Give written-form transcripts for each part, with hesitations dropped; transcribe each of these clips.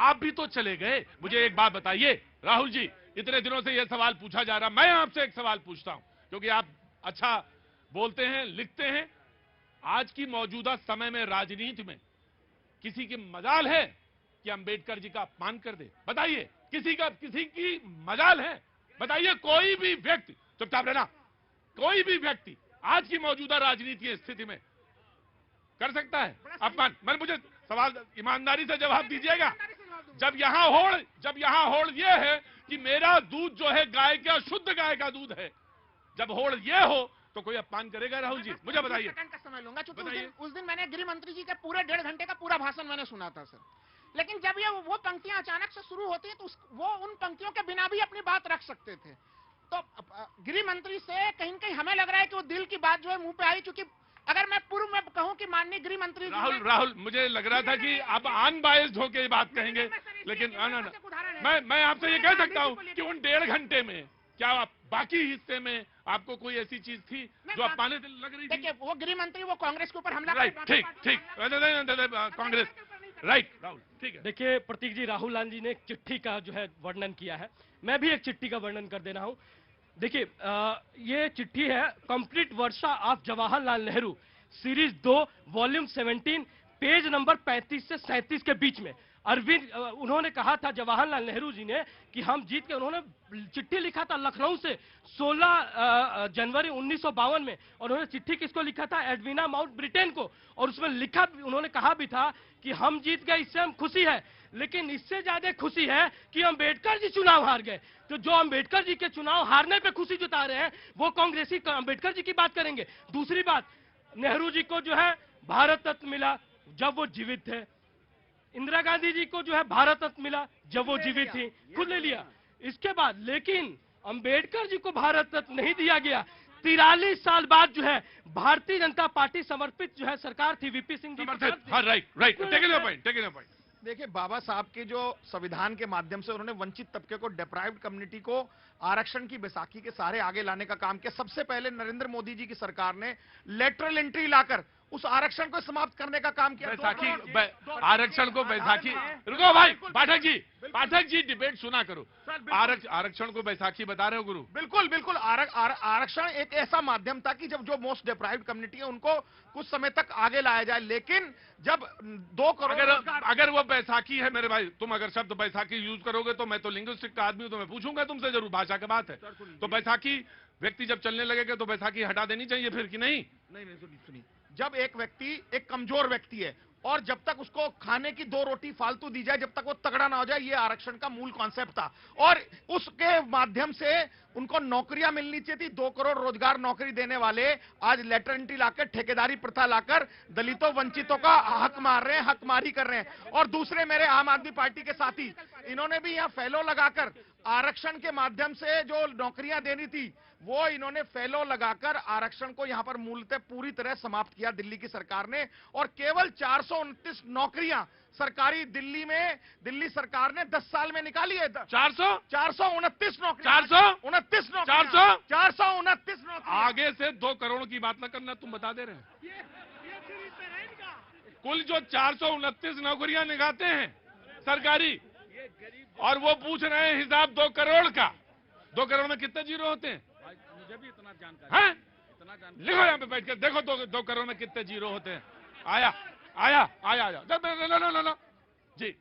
आप भी तो चले गए। मुझे एक बात बताइए राहुल जी, इतने दिनों से यह सवाल पूछा जा रहा, मैं आपसे एक सवाल पूछता हूं, क्योंकि आप अच्छा बोलते हैं, लिखते हैं। आज की मौजूदा समय में राजनीति में किसी की मजाल है कि अंबेडकर जी का अपमान कर दे? बताइए, किसी की मजाल है? बताइए, कोई भी व्यक्ति, चुपचाप रहना, कोई भी व्यक्ति आज की मौजूदा राजनीति की स्थिति में कर सकता है अपमान? मैं मुझे सवाल ईमानदारी से जवाब दीजिएगा। जब यहां होड़ ये है कि मेरा दूध जो है गाय का, शुद्ध गाय का दूध है, जब होड़ ये हो तो कोई अपमान करेगा राहुल जी? मुझे बताइए। सेकंड का समय लूंगा, क्योंकि उस दिन मैंने गृह मंत्री जी के पूरे 1.5 घंटे का पूरा भाषण मैंने सुना था सर। लेकिन जब ये वो पंक्तियां अचानक से शुरू होती है तो वो उन पंक्तियों के बिना भी अपनी बात रख सकते थे। तो गृह मंत्री से कहीं कहीं हमें लग रहा है कि वो दिल की बात जो है मुंह पे आई, क्योंकि अगर मैं पूर्व में कहूं कि माननीय गृह मंत्री राहुल मुझे लग रहा था कि अब अनबायस्ड होकर बात कहेंगे, लेकिन मैं आपसे ये कह सकता हूं कि उन 1.5 घंटे में क्या बाकी हिस्से में आपको कोई ऐसी चीज थी जो अपमानित लग रही थी? देखिए, वो गृह मंत्री वो कांग्रेस के ऊपर हमला, राइट, ठीक कांग्रेस, राइट राहुल, ठीक है। देखिए प्रतीक जी, राहुल गांधी ने एक चिट्ठी का जो है वर्णन किया है, मैं भी एक चिट्ठी का वर्णन कर दे रहा हूं। देखिए ये चिट्ठी है complete Varsha of Jawaharlal Nehru, series 2 volume 17, page number 35 से 37 के बीच में। अरविंद उन्होंने कहा था जवाहरलाल नेहरू जी ने कि हम जीत के, उन्होंने चिट्ठी लिखा था लखनऊ से 16 जनवरी 1952 में, और उन्होंने चिट्ठी किसको लिखा था? एडविना माउंट ब्रिटेन को। और उसमें लिखा, उन्होंने कहा भी था कि हम जीत गए, इससे हम खुशी है, लेकिन इससे ज्यादा खुशी है कि अम्बेडकर जी चुनाव हार गए। तो जो अम्बेडकर जी के चुनाव हारने पे खुशी जता रहे हैं वो कांग्रेसी अम्बेडकर जी की बात करेंगे। दूसरी बात, नेहरू जी को जो है भारत रत्न मिला जब वो जीवित थे, इंदिरा गांधी जी को जो है भारत रत्न मिला जब वो जीवित थी, खुद ले लिया। इसके बाद लेकिन अंबेडकर जी को भारत रत्न नहीं दिया गया। 43 साल बाद जो है भारतीय जनता पार्टी समर्पित जो है सरकार थी, वीपी सिंह जी समर्पित, हाँ राइट, टेकिंग योर पॉइंट। देखिए, बाबा साहब के जो संविधान के माध्यम से उन्होंने वंचित तबके को, डिप्राइव्ड कम्युनिटी को आरक्षण की बैसाखी के सहारे आगे लाने का काम किया। सबसे पहले नरेंद्र मोदी जी की सरकार ने लेटरल एंट्री लाकर उस आरक्षण को समाप्त करने का काम किया। बैसाखी आरक्षण को बैसाखी, रुको भाई, पाठक जी डिबेट सुना करो। आरक्षण को बैसाखी बता रहे हो गुरु? बिल्कुल आरक्षण एक ऐसा माध्यम था कि जब जो मोस्ट डिप्राइव्ड कम्युनिटी है उनको कुछ समय तक आगे लाया जाए। लेकिन जब 2 करोड़ अगर वो बैसाखी है मेरे भाई, तुम अगर शब्द बैसाखी यूज करोगे तो मैं तो लिंग्विस्टिक का आदमी हूं, तो मैं पूछूंगा तुमसे जरूर, भाषा की बात है। तो बैसाखी व्यक्ति जब चलने लगेगा तो बैसाखी हटा देनी चाहिए फिर, कि नहीं? सुनिए, जब एक व्यक्ति एक कमजोर व्यक्ति है और जब तक उसको खाने की 2 रोटी फालतू दी जाए, जब तक वो तगड़ा ना हो जाए, ये आरक्षण का मूल कॉन्सेप्ट था। और उसके माध्यम से उनको नौकरियां मिलनी चाहिए थी। 2 करोड़ रोजगार नौकरी देने वाले आज लेटर एंट्री लाकर, ठेकेदारी प्रथा लाकर दलितों वंचितों का हक मार रहे हैं, हकमारी कर रहे हैं। और दूसरे मेरे आम आदमी पार्टी के साथी, इन्होंने भी यहां फैलो लगाकर आरक्षण के माध्यम से जो नौकरियां देनी थी वो इन्होंने फैलो लगाकर आरक्षण को यहां पर मूलतः पूरी तरह समाप्त किया दिल्ली की सरकार ने। और केवल 429 नौकरियां सरकारी दिल्ली में, दिल्ली सरकार ने 10 साल में निकाली है। 429 नौकरी, 429 नौकरी। आगे से 2 करोड़ की बात न करना, तुम बता दे रहे हैं। कुल जो 429 नौकरियां निकालते हैं सरकारी, और वो पूछ रहे हैं हिसाब 2 करोड़ का। 2 करोड़ में कितने जीरो होते हैं? मुझे भी इतना जानकारी है? इतना जानकारी। लिखो यहाँ पे बैठ के, देखो 2 करोड़ में कितने जीरो होते हैं। आया जी।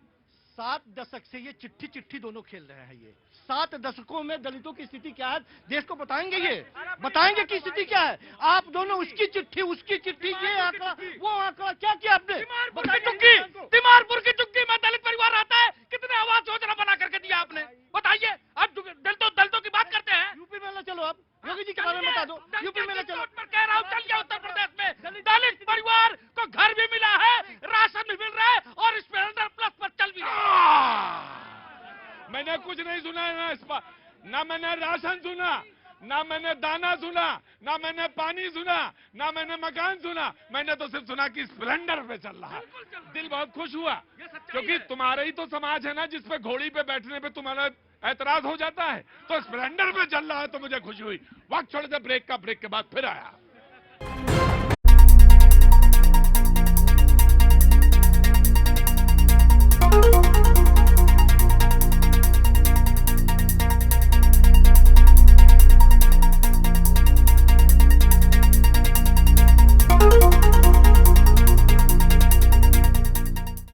7 दशक से ये चिट्ठी दोनों खेल रहे हैं। ये 7 दशकों में दलितों की स्थिति क्या है देश को बताएंगे, ये बताएंगे कि स्थिति क्या है। आप दोनों उसकी चिट्ठी, ये आंकड़ा, वो आंकड़ा, क्या किया आपने? तिमारपुर की चुक्की में दलित परिवार आता है, कितने आवास योजना बना करके दिया आपने? बताइए। अब दलितों की बात करते हैं। यूपी में ना चलो, आप योगी जी के बारे में बता दो। यूपी में ना चलो, कह रहा हूँ, चल गया उत्तर प्रदेश में दलित परिवार को घर भी मिला है, राशन भी मिल रहा है, और स्प्लेंडर प्लस पर चल भी रहा है। मैंने कुछ नहीं सुना है ना मैंने राशन सुना, ना मैंने दाना सुना, ना मैंने पानी सुना, ना मैंने मकान सुना। मैंने तो सिर्फ सुना कि स्प्लेंडर पे चल रहा है। दिल बहुत खुश हुआ, क्योंकि तुम्हारा ही तो समाज है ना जिसपे घोड़ी पे बैठने पे तुम्हारा ऐतराज हो जाता है। तो स्प्लेंडर पे चल रहा है तो मुझे खुशी हुई। वक्त छोड़ दे ब्रेक के बाद फिर आया।